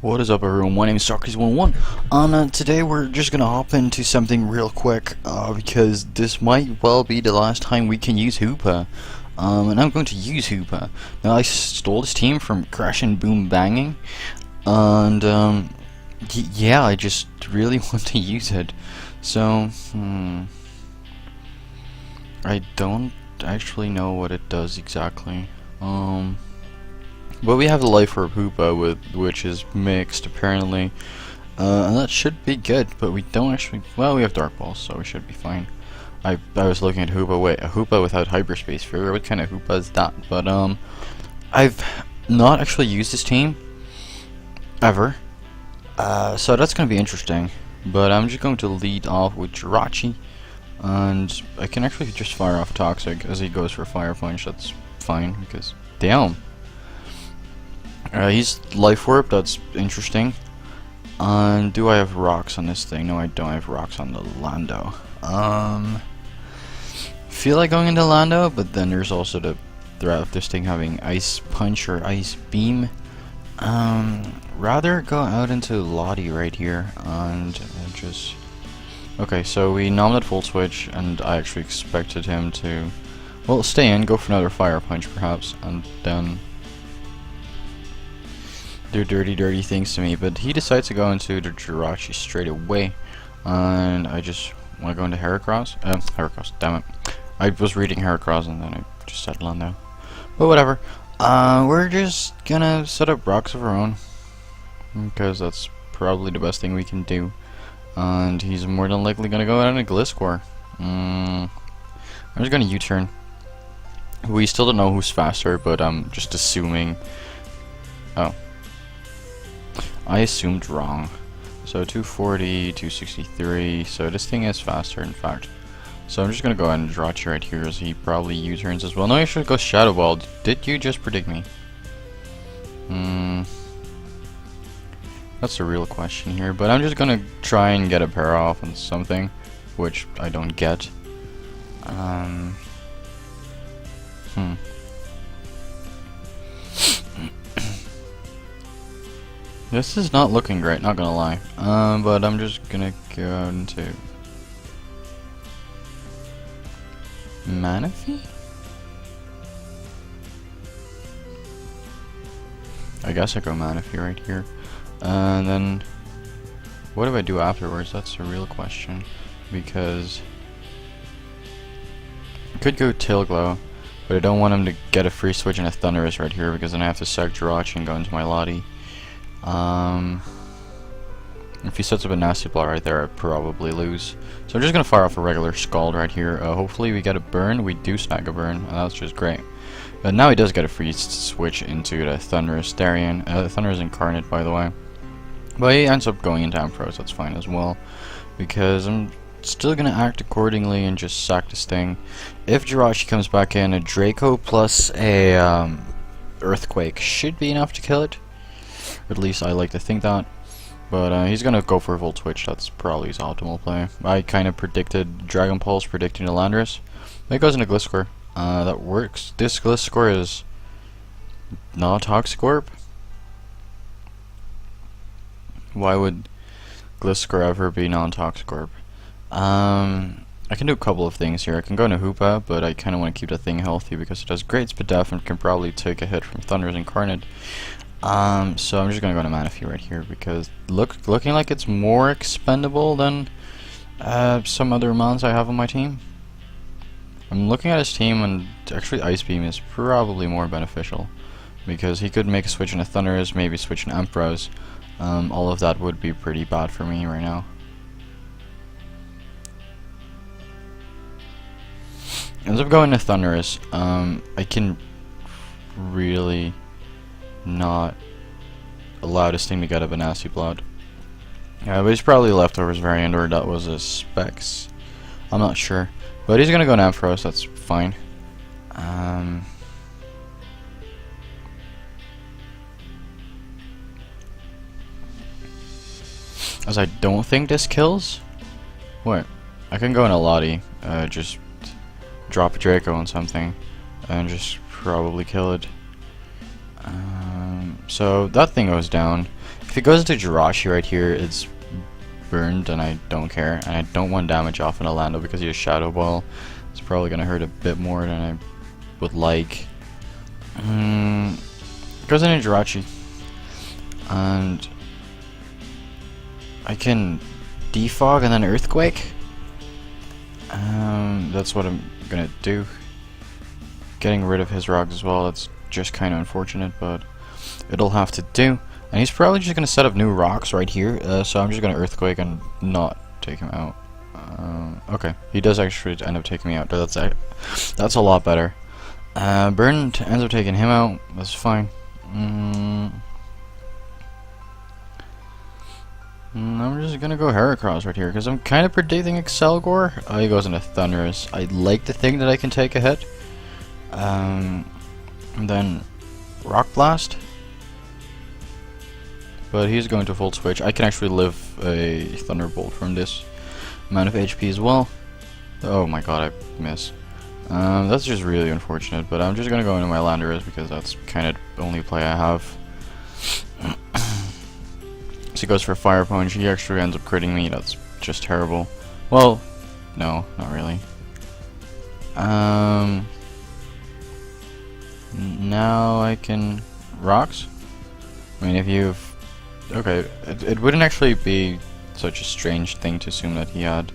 What is up, everyone? My name is Socrates101. Today we're just gonna hop into something real quick, because this might well be the last time we can use Hoopa. And I'm going to use Hoopa. Now, I stole this team from Crash and Boom Banging, and yeah, I just really want to use it. So, I don't actually know what it does exactly. But we have the life orb Hoopa, which is mixed apparently, and that should be good. But we don't actually. Well, we have Dark Balls, so we should be fine. I was looking at Hoopa. Wait, a Hoopa without hyperspace. Figure what kind of Hoopa is that? But I've not actually used this team ever, so that's gonna be interesting. But I'm just going to lead off with Jirachi, and I can actually just fire off Toxic as he goes for Fire Punch. That's fine because damn. He's Life Orb, that's interesting. And do I have rocks on this thing? No, I don't have rocks on the Lando. Feel like going into Lando, but then there's also the threat of this thing having Ice Punch or Ice Beam. Rather go out into Lottie right here and just... Okay, so we nominated Full Switch, and I actually expected him to, well, stay in, go for another Fire Punch perhaps, and then do dirty things to me, but he decides to go into the Jirachi straight away, and I just want to go into Heracross. Heracross, damn it. I was reading Heracross and then I just settled on that. But whatever. We're just gonna set up rocks of our own, because that's probably the best thing we can do. And he's more than likely gonna go out in a Gliscor. I'm just gonna U-turn. We still don't know who's faster, but I'm just assuming. Oh. I assumed wrong. So 240, 263, so this thing is faster in fact. So I'm just gonna go ahead and Jirachi right here as he probably U-turns as well. No, I should go Shadow Ball. Did you just predict me? That's a real question here, but I'm just gonna try and get a pair off on something, which I don't get. This is not looking great, not gonna lie. But I'm just gonna go into Manaphy? I guess I go Manaphy right here. And then what do I do afterwards? That's a real question. Because I could go Tail Glow, but I don't want him to get a free switch and a Thunderous right here, because then I have to sack Jirachi and go into my Lottie. If he sets up a Nasty Blow right there, I'd probably lose. So I'm just gonna fire off a regular Scald right here. Hopefully we get a burn. We do snag a burn, and that's just great. But now he does get a free switch into the Thunderous Darien. Thunderous Incarnate, by the way. But he ends up going into Ampharos, that's fine as well, because I'm still gonna act accordingly and just sack this thing. If Jirachi comes back in, a Draco plus a Earthquake should be enough to kill it. At least I like to think that. But he's gonna go for a Volt Switch. That's probably his optimal play. I kind of predicted Dragon Pulse, predicting the Landorus. But it goes into Gliscor. That works. This Gliscor is not Toxic Orb. Why would Gliscor ever be non-Toxic Orb? I can do a couple of things here. I can go into Hoopa, but I kind of want to keep the thing healthy because it has great speed def and can probably take a hit from Thunderous Incarnate. So I'm just gonna go to Manaphy right here because looking like it's more expendable than some other mons I have on my team. I'm looking at his team, and actually Ice Beam is probably more beneficial because he could make a switch in a Thunderous, maybe switch in Ampharos. All of that would be pretty bad for me right now. Ends up going to Thunderous. I can really not allow this thing to get up a Nasty Blood. Yeah, but he's probably Leftovers variant, or that was a Specs. I'm not sure. But he's gonna go in Ampharos, that's fine. As I don't think this kills. Wait, I can go in a Lottie, just drop a Draco on something, and just probably kill it. So that thing goes down. If it goes into Jirachi right here, it's burned, and I don't care. And I don't want damage off an Orlando because he has Shadow Ball. It's probably gonna hurt a bit more than I would like. Goes into Jirachi, and I can defog and then Earthquake. That's what I'm gonna do. Getting rid of his rocks as well. That's just kind of unfortunate, but it'll have to do. And he's probably just gonna set up new rocks right here. So I'm just gonna Earthquake and not take him out. Okay, he does actually end up taking me out. That's a lot better. Burn ends up taking him out. That's fine. I'm just gonna go Heracross right here because I'm kind of predicting Excelgor. Oh, he goes into Thunderous. I'd like to think that I can take a hit. And then Rock Blast. But he's going to full switch. I can actually live a Thunderbolt from this amount of HP as well. Oh my god, I miss. That's just really unfortunate, but I'm just gonna go into my Landorus because that's kind of the only play I have. So he goes for Fire Punch. He actually ends up critting me. That's just terrible. Well, no, not really. Now I can Rocks. I mean, if you've okay, it wouldn't actually be such a strange thing to assume that he had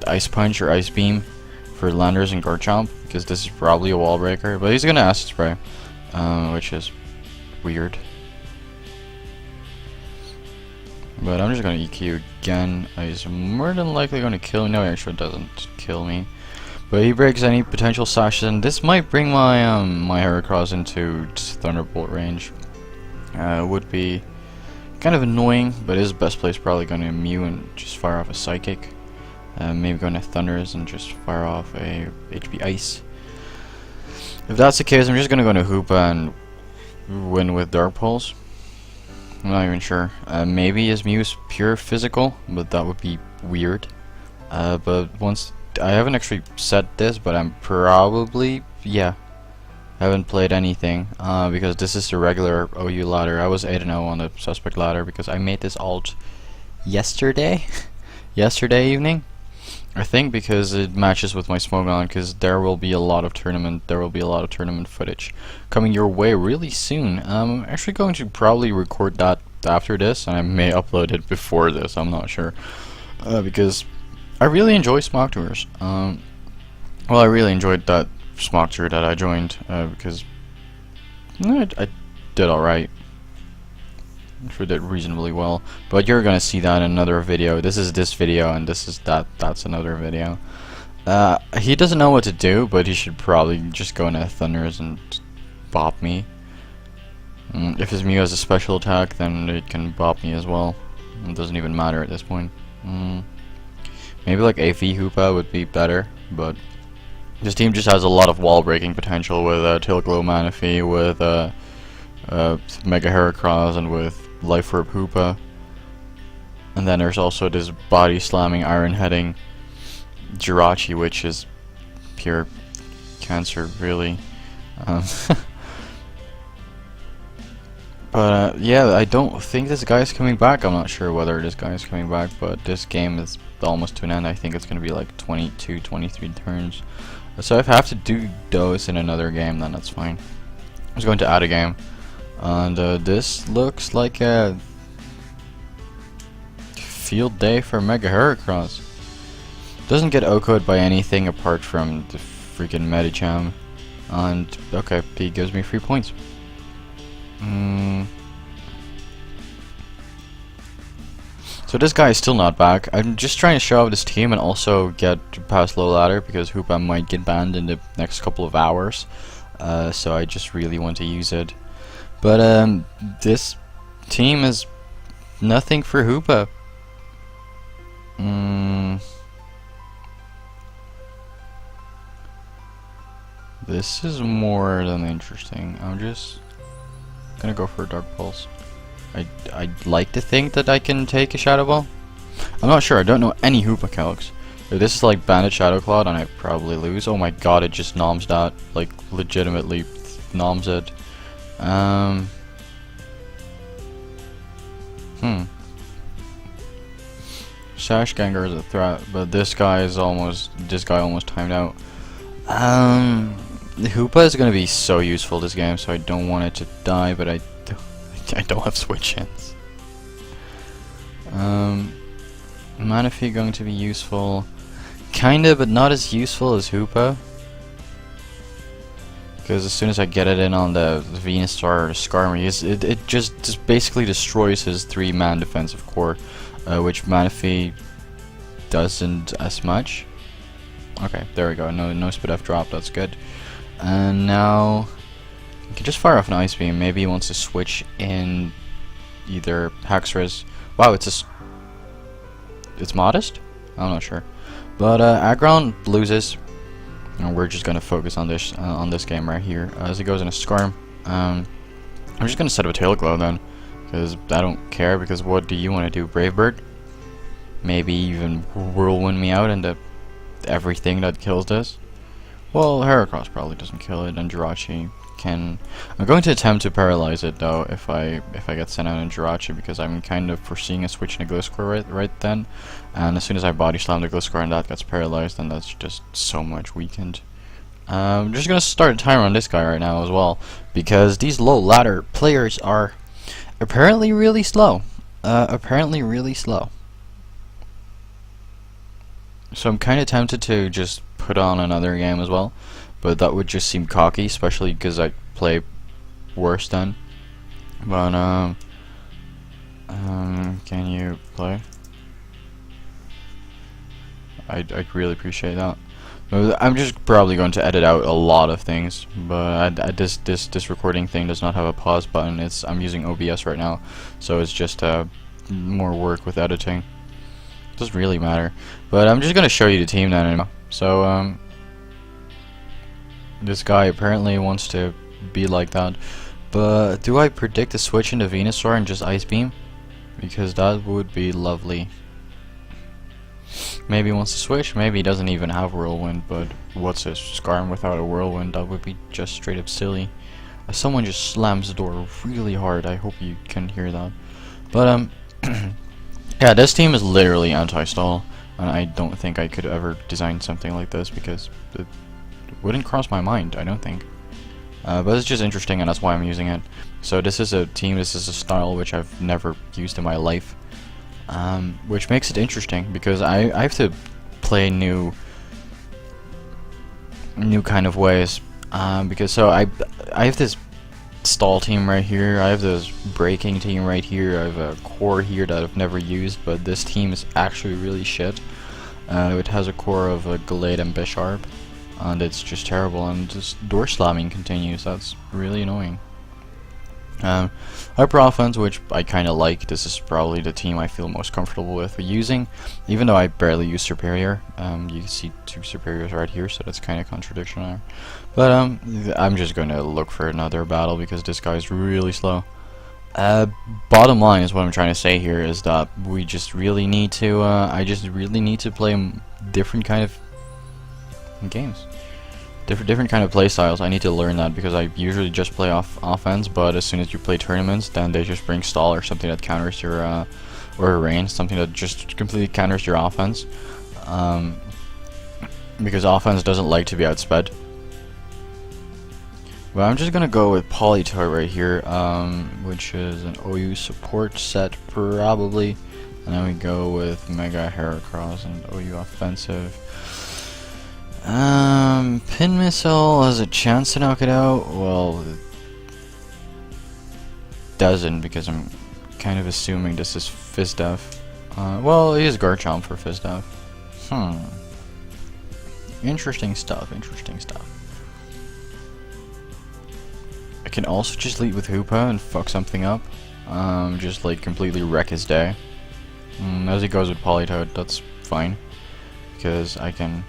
Ice Punch or Ice Beam for Landers and Garchomp, because this is probably a wall breaker, but he's gonna Acid Spray, which is weird. But I'm just gonna EQ again. He's more than likely gonna kill me. No, he actually doesn't kill me. But he breaks any potential sashes, and this might bring my my Heracross into Thunderbolt range. Would be kind of annoying, but his best play is probably going to Mew and just fire off a Psychic. Maybe going to Thunders and just fire off a HP Ice. If that's the case, I'm just going to go to Hoopa and win with Dark Pulse. I'm not even sure. Maybe his Mew is pure physical, but that would be weird. But once I haven't actually set this, but I'm probably, yeah, haven't played anything because this is the regular OU ladder. I was 8-0 on the suspect ladder because I made this alt yesterday evening, I think, because it matches with my Smogon, because there will be a lot of tournament footage coming your way really soon. I'm actually going to probably record that after this, and I may upload it before this, I'm not sure, because I really enjoy Smog Tours. Well, I really enjoyed that Smog Tour that I joined, because I did alright. Actually did reasonably well, but you're gonna see that in another video. This is this video, and this is that's another video. He doesn't know what to do, but he should probably just go into Thunders and bop me. If his Mew has a special attack, then it can bop me as well. It doesn't even matter at this point. Maybe like AV Hoopa would be better, but this team just has a lot of wall breaking potential with Tilglow Manaphy, with Mega Heracross, and with Life Orb Hoopa. And then there's also this body slamming Iron Heading Jirachi, which is pure cancer, really. But yeah, I don't think this guy's coming back. I'm not sure whether this guy is coming back, but this game is almost to an end. I think it's going to be like 22, 23 turns. So if I have to do those in another game, then that's fine. I was going to add a game. And this looks like a field day for Mega Heracross. Doesn't get OHKO'd by anything apart from the freaking Medicham. And okay, he gives me 3 points. So this guy is still not back. I'm just trying to show off this team and also get past low ladder because Hoopa might get banned in the next couple of hours. So I just really want to use it. But this team is nothing for Hoopa. This is more than interesting. I'm just gonna go for a Dark Pulse. I'd like to think that I can take a Shadow Ball. I'm not sure. I don't know any Hoopa calcs. If this is like Bandit Shadow Claw, then I probably lose. Oh my god, it just noms that. Like, legitimately noms it. Sash Gengar is a threat, but this guy almost timed out. The Hoopa is gonna be so useful this game, so I don't want it to die, but I don't have switch-ins. Manaphy going to be useful, kinda, but not as useful as Hoopa. Because as soon as I get it in on the Venusaur or the Skarmory, it just basically destroys his 3-man defensive core, which Manaphy doesn't as much. Okay, there we go. No spit F drop. That's good. And now you can just fire off an Ice Beam. Maybe he wants to switch in either Haxorus. Wow, it's modest. I'm not sure, but Aggron loses. And we're just gonna focus on this game right here as he goes in a Skarm. I'm just gonna set up a Tail Glow then, because I don't care. Because what do you want to do, Brave Bird? Maybe even Whirlwind me out into everything that kills this. Well, Heracross probably doesn't kill it, and Jirachi can. I'm going to attempt to paralyze it though if I get sent out in Jirachi, because I'm kind of foreseeing a switch in a Gliscor right then. And as soon as I body slam the Gliscor and that gets paralyzed, then that's just so much weakened. I'm just gonna start a timer on this guy right now as well, because these low ladder players are apparently really slow. So I'm kind of tempted to just put on another game as well, but that would just seem cocky, especially because I play worse then. But can you play? I'd really appreciate that. But I'm just probably going to edit out a lot of things, but this recording thing does not have a pause button. I'm using OBS right now, so it's just more work with editing. Doesn't really matter, but I'm just gonna show you the team then. So this guy apparently wants to be like that, but do I predict a switch into Venusaur and just Ice Beam? Because that would be lovely. Maybe he wants to switch, maybe he doesn't even have Whirlwind, but what's a Skarm without a Whirlwind? That would be just straight up silly. Someone just slams the door really hard. I hope you can hear that. But yeah, this team is literally anti-stall, and I don't think I could ever design something like this, because it wouldn't cross my mind, I don't think. But it's just interesting, and that's why I'm using it. So this is a team, this is a style which I've never used in my life, which makes it interesting, because I have to play new kind of ways, because so I have this stall team right here, I have this breaking team right here, I have a core here that I've never used, but this team is actually really shit. It has a core of a Gallade and Bisharp, and it's just terrible, and just door slamming continues. That's really annoying. Hyper Offense, which I kind of like. This is probably the team I feel most comfortable with using, even though I barely use Superior. You can see 2 Superiors right here, so that's kind of contradiction there. But I'm just going to look for another battle, because this guy's really slow. Bottom line is what I'm trying to say here is that we just really need to, I just really need to play different kind of games. Different kind of play styles. I need to learn that, because I usually just play offense, but as soon as you play tournaments, then they just bring stall or something that counters your, or rain, something that just completely counters your offense. Because offense doesn't like to be outsped. Well, I'm just gonna go with Politoed right here, which is an OU support set probably, and then we go with Mega Heracross and OU offensive. Pin Missile has a chance to knock it out. Well, it doesn't, because I'm kind of assuming this is Fizdef. Well, it is Garchomp for Fizdef. Interesting stuff, interesting stuff. I can also just lead with Hoopa and fuck something up. Just like completely wreck his day. As he goes with Politoed, that's fine, because I can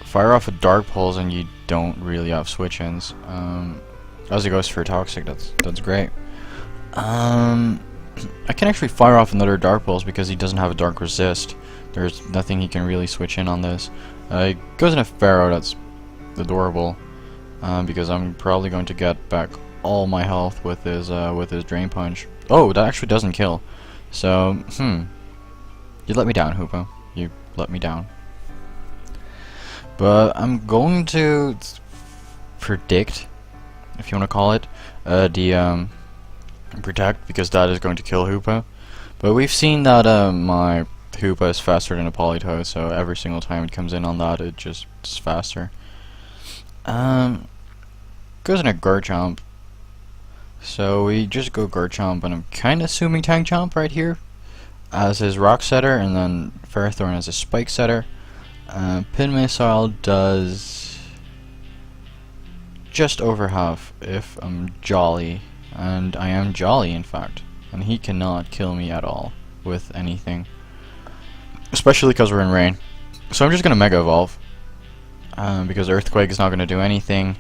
fire off a Dark Pulse and you don't really have switch-ins. As he goes for Toxic, that's great. I can actually fire off another Dark Pulse because he doesn't have a Dark Resist. There's nothing he can really switch in on this. He goes in a Pharaoh, that's adorable. Because I'm probably going to get back all my health with his Drain Punch. Oh, that actually doesn't kill. So, you let me down, Hoopa. You let me down. But I'm going to predict, if you want to call it, the protect, because that is going to kill Hoopa. But we've seen that my Hoopa is faster than a Politoed, so every single time it comes in on that, it just is faster. Goes in a Garchomp. So we just go Garchomp, and I'm kind of assuming Tank Chomp right here as his Rock Setter, and then Ferrothorn as a Spike Setter. Pin Missile does just over half if I'm Jolly, and I am Jolly in fact, and he cannot kill me at all with anything, especially because we're in rain. So I'm just gonna Mega Evolve, because Earthquake is not gonna do anything.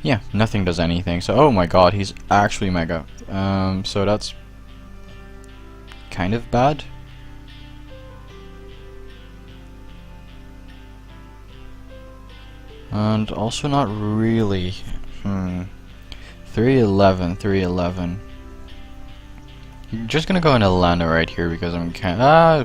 Yeah, nothing does anything. So oh my god, he's actually Mega. So that's kind of bad. And also not really. 311. I'm just gonna go into Lando right here because I'm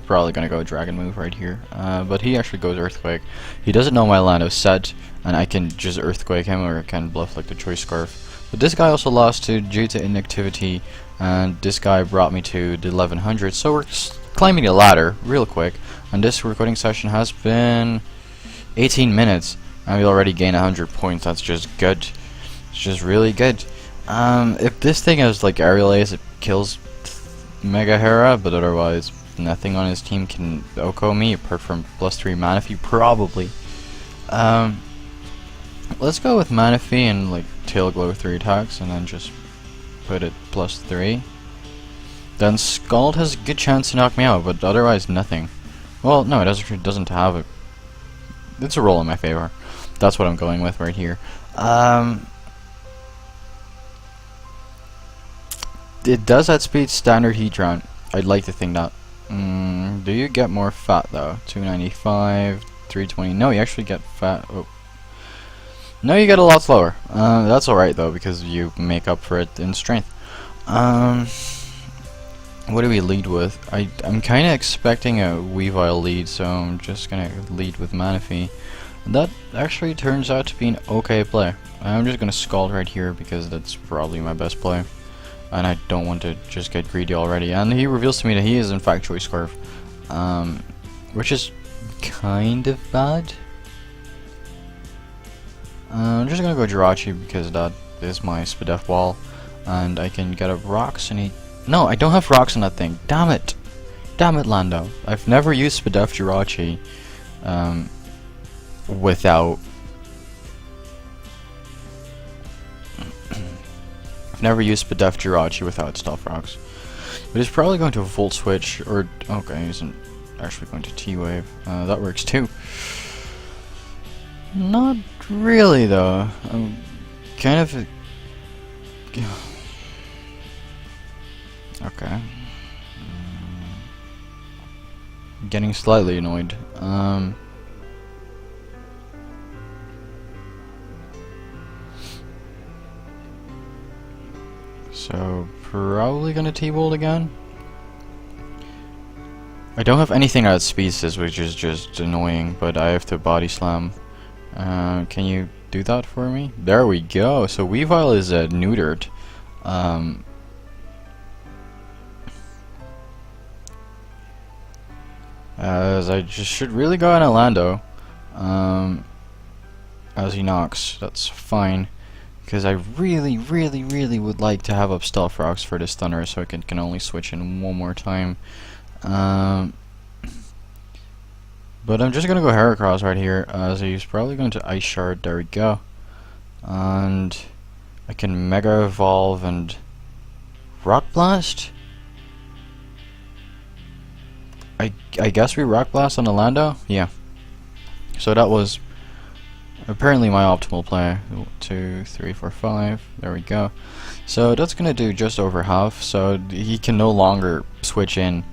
probably gonna go Dragon Move right here. But he actually goes Earthquake. He doesn't know my Lando set, and I can just Earthquake him, or I can bluff like the Choice Scarf. But this guy also lost due to inactivity, and this guy brought me to the 1100. So we're climbing the ladder real quick, and this recording session has been 18 minutes. And we already gained 100 points. That's just good. It's just really good. If this thing has like Aerial Ace, it kills Mega Hera, but otherwise nothing on his team can OHKO me apart from +3 Manaphy, probably. Let's go with Manaphy and like Tail Glow 3 attacks, and then just put it +3. Then Scald has a good chance to knock me out, but otherwise nothing. Well, no, it doesn't have it. It's a roll in my favor. That's what I'm going with right here. It does outspeed standard Heatran. I'd like to think that. Do you get more fat though? 295, 320. No, you actually get fat. Oh. No, you get a lot slower. That's alright though, because you make up for it in strength. What do we lead with? I'm kind of expecting a Weavile lead, so I'm just gonna lead with Manaphy. That actually turns out to be an okay play. I'm just gonna Scald right here because that's probably my best play, and I don't want to just get greedy already. And he reveals to me that he is in fact Choice Scarf, which is kind of bad. I'm just gonna go Jirachi because that is my Spadef wall, and I can get up rocks. And he no, I don't have rocks on that thing. Damn it, Lando. I've never used Spadef Jirachi without I've never used Spadef Jirachi without Stealth Rocks. But he's probably going to Volt Switch, or okay, he isn't actually going to T-Wave. That works too. Not really though. I'm kind of okay. Getting slightly annoyed. So probably gonna T-Bolt again. I don't have anything that speeds this, which is just annoying, but I have to Body Slam. Can you do that for me? There we go. So Weavile is neutered. As I just should really go on Orlando. As he knocks, that's fine. Because I really would like to have up Stealth Rocks for this Thunder, so I can only switch in one more time. But I'm just gonna go Heracross right here, as he's probably going to Ice Shard. There we go. And I can Mega Evolve and Rock Blast. I guess we Rock Blast on Orlando? Yeah. So that was apparently my optimal play. 1, 2, 3, 4, 5. There we go. So that's gonna do just over half. So he can no longer switch in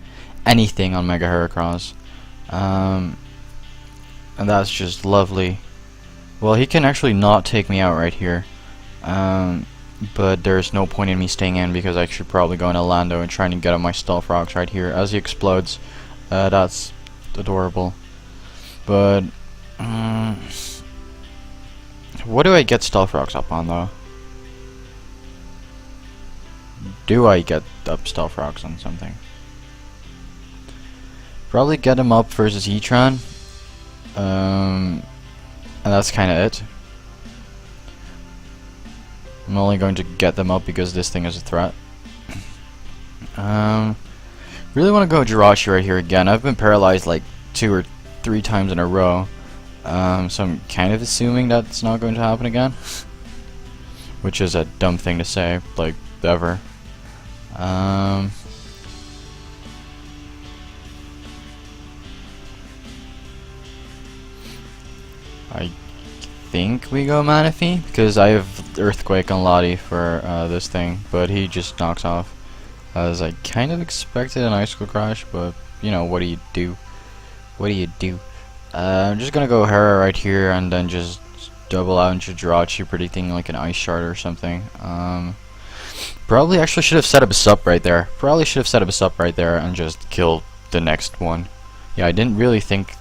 anything on Mega Heracross. And that's just lovely. Well, he can actually not take me out right here. but there's no point in me staying in because I should probably go into Lando and trying to get up my stealth rocks right here as he explodes. That's adorable. But what do I get stealth rocks up on though? Do I get up stealth rocks on something? Probably get him up versus E-Tron. And that's kind of it. I'm only going to get them up because this thing is a threat. Really want to go Jirachi right here again. I've been paralyzed like 2 or 3 times in a row. So I'm kind of assuming that's not going to happen again. Which is a dumb thing to say, like, ever. I think we go Manaphy because I have Earthquake on Lottie for this thing, but he just knocks off. As I kind of expected an Icicle Crash, but you know, what do you do? What do you do? I'm just gonna go Hera right here and then just double out into Jirachi, predicting like an Ice Shard or something. Probably actually should have set up a sup right there. Probably should have set up a sup right there and just killed the next one. Yeah, I didn't really think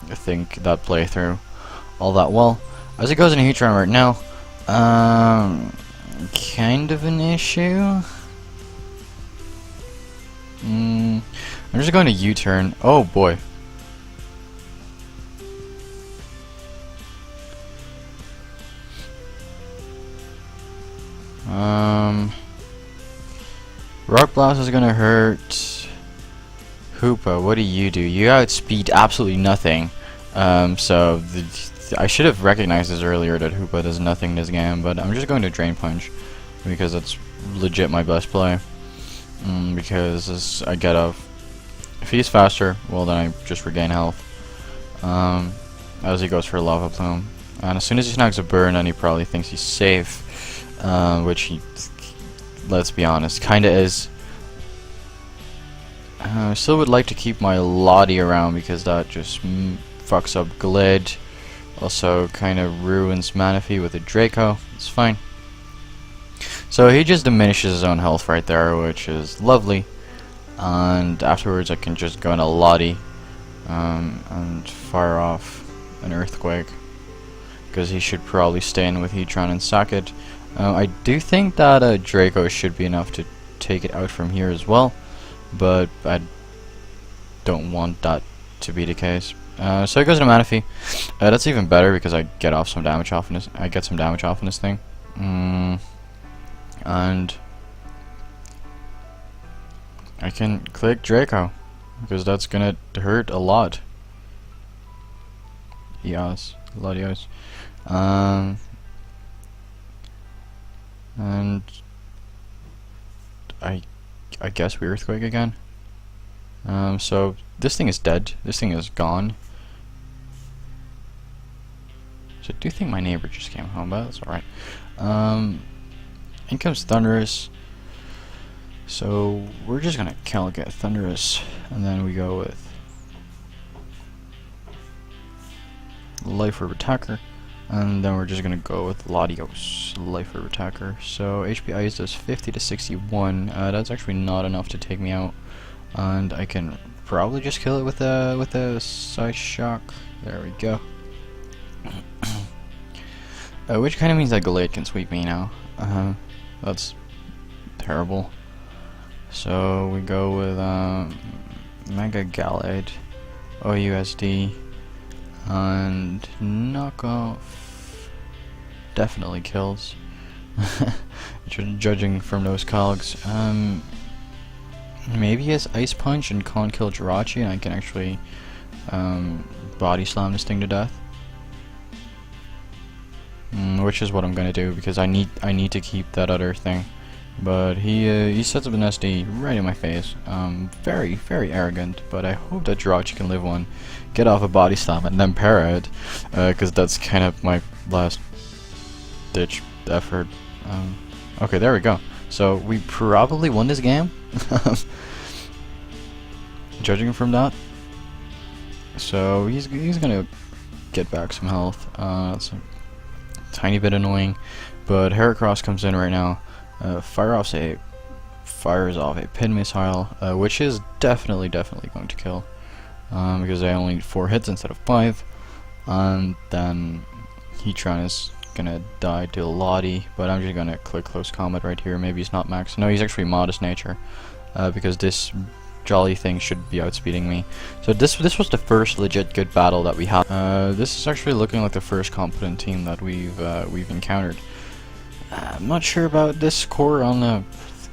that playthrough all that well. As it goes in Heatran right now, kind of an issue. I'm just going to U-turn. Oh boy. Rock Blast is gonna hurt. Hoopa, what do? You outspeed absolutely nothing. So I should have recognized this earlier that Hoopa does nothing this game, but I'm just going to Drain Punch because that's legit my best play. Because as I get off, if he's faster, well then I just regain health. As he goes for Lava Plume, and as soon as he snags a burn, then he probably thinks he's safe, which he, let's be honest, kinda is. I still would like to keep my Lottie around because that just fucks up Glid. Also kinda ruins Manaphy with a Draco. It's fine. So he just diminishes his own health right there, which is lovely. And afterwards I can just go into Lottie and fire off an Earthquake, because he should probably stay in with Heatran and sack it. I do think that Draco should be enough to take it out from here as well, but I don't want that to be the case. So it goes to Manaphy. That's even better because I get off some damage off in this. I get some damage off in this thing, and I can click Draco because that's gonna hurt a lot. Yes, a lot of yes. And I guess we Earthquake again. So this thing is dead. This thing is gone. So I do think my neighbor just came home, but that's alright. In comes Thundurus. So we're just gonna get Thundurus, and then we go with Life Orb Attacker, and then we're just gonna go with Latios Life Orb Attacker. So HP Ice does 50 to 61. That's actually not enough to take me out, and I can probably just kill it with a Side Shock. There we go. Which kind of means that Gallade can sweep me now. That's terrible. So we go with Mega Gallade, OUSD, and knockoff definitely kills. Judging from those cogs. Maybe he has Ice Punch and can't kill Jirachi, and I can actually body slam this thing to death. Which is what I'm gonna do because I need to keep that other thing. But he sets up an SD right in my face. Very, very arrogant, but I hope that Jirachi can live one, get off a body slam, and then para it, because that's kind of my last ditch effort. Okay, there we go. So we probably won this game, judging from that. So he's gonna get back some health. It's a tiny bit annoying, but Heracross comes in right now, fires off a pin missile, which is definitely going to kill, because I only need 4 hits instead of 5, and then Heatran is gonna die to Lottie, but I'm just gonna click close combat right here. Maybe he's not max. No, he's actually modest nature, because this jolly thing should be outspeeding me. So this was the first legit good battle that we had. This is actually looking like the first competent team that we've encountered. I'm not sure about this core on the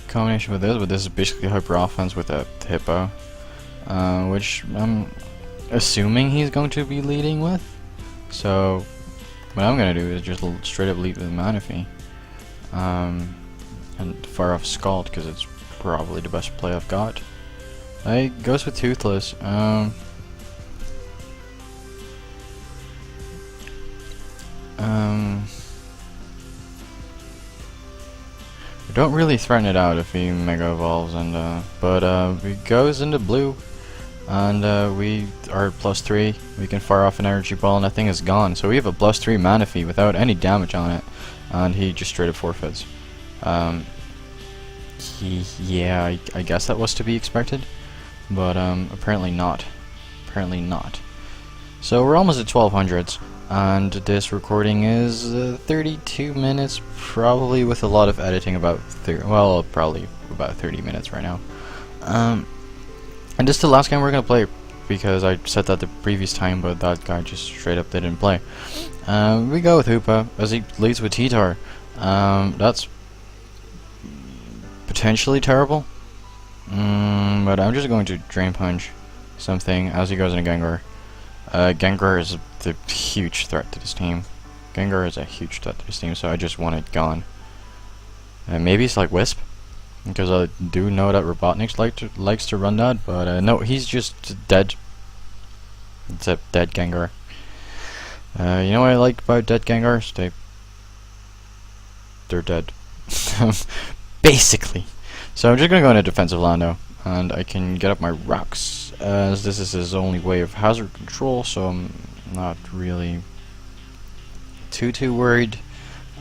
combination with this, but this is basically Hyper Offense with a Hippo, which I'm assuming he's going to be leading with. So what I'm gonna do is just straight up lead with Manaphy, and fire off Scald because it's probably the best play I've got. I goes with Toothless. We don't really threaten it out if he Mega Evolves, and but he goes into blue, and we are +3. We can fire off an Energy Ball, and that thing is gone. So we have a +3 Manaphy without any damage on it, and he just straight up forfeits. Yeah, I guess that was to be expected, but apparently not. Apparently not. So we're almost at 1200s, and this recording is 32 minutes, probably with a lot of editing. Probably about 30 minutes right now. And this is the last game we're gonna play, because I said that the previous time, but that guy just straight up didn't play. We go with Hoopa as he leads with T-Tar. That's potentially terrible, but I'm just going to Drain Punch something as he goes into Gengar. Gengar is the huge threat to this team. Gengar is a huge threat to this team, so I just want it gone. Maybe it's like Wisp, because I do know that Robotnik likes to run that, but no, he's just dead. It's a dead Gengar. You know what I like about dead Gengars? They're dead. Basically. So I'm just gonna go into defensive Lando, and I can get up my rocks, as this is his only way of hazard control, so I'm not really too worried.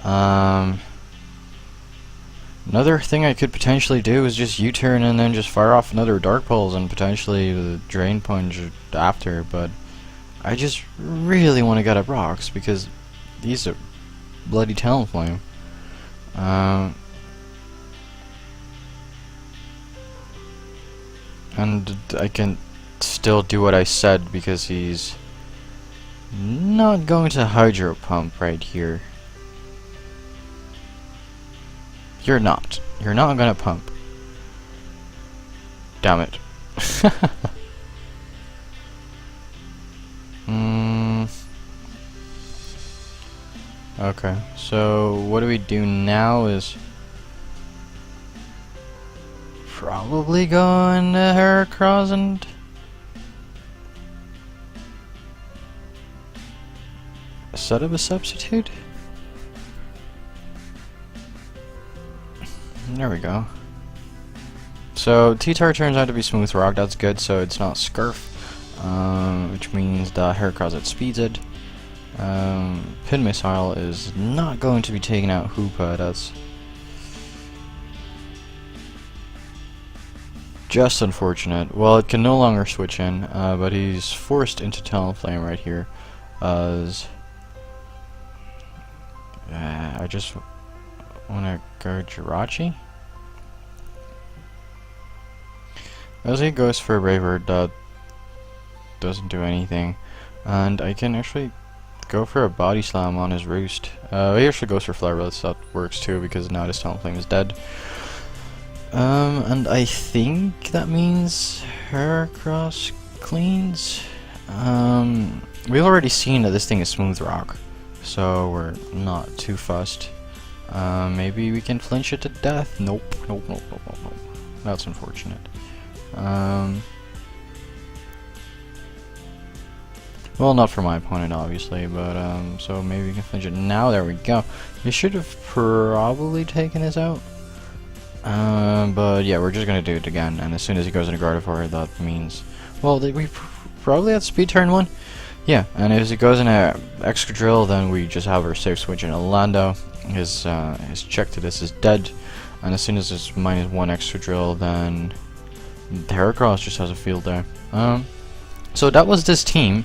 Another thing I could potentially do is just U-turn and then just fire off another Dark Pulse and potentially the Drain Punch after, but I just really want to get up rocks because these are bloody Talonflame. And I can still do what I said because he's not going to Hydro Pump right here. You're not. You're not gonna pump. Damn it. Okay, so what do we do now is probably go into Heracross and set up a substitute. There we go. So T-Tar turns out to be Smooth Rock, that's good, so it's not Scarf, which means the Heracross outspeeds it. Pin Missile is not going to be taking out Hoopa, that's just unfortunate. Well, it can no longer switch in, but he's forced into Talonflame right here, as I just wanna go Jirachi. As he goes for a Brave Bird, that doesn't do anything, and I can actually go for a Body Slam on his Roost. He actually goes for Flare Blitz, that works too because now this Talonflame is dead. And I think that means Heracross cleans. We've already seen that this thing is Smooth Rock, so we're not too fussed. Maybe we can flinch it to death. Nope. That's unfortunate. Well, not for my opponent, obviously, but so maybe we can flinch it now. There we go. We should have probably taken this out. But yeah, we're just gonna do it again, and as soon as he goes into Gardevoir, that means, well, we probably had speed turn 1. Yeah, and as he goes into Excadrill, then we just have our safe switch in Orlando, his check to this is dead, and as soon as it's -1 extra drill, then the Heracross just has a field day. So that was this team.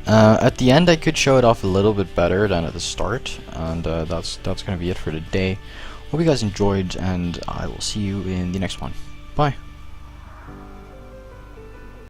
At the end I could show it off a little bit better than at the start, and that's gonna be it for today. Hope you guys enjoyed, and I will see you in the next one. Bye.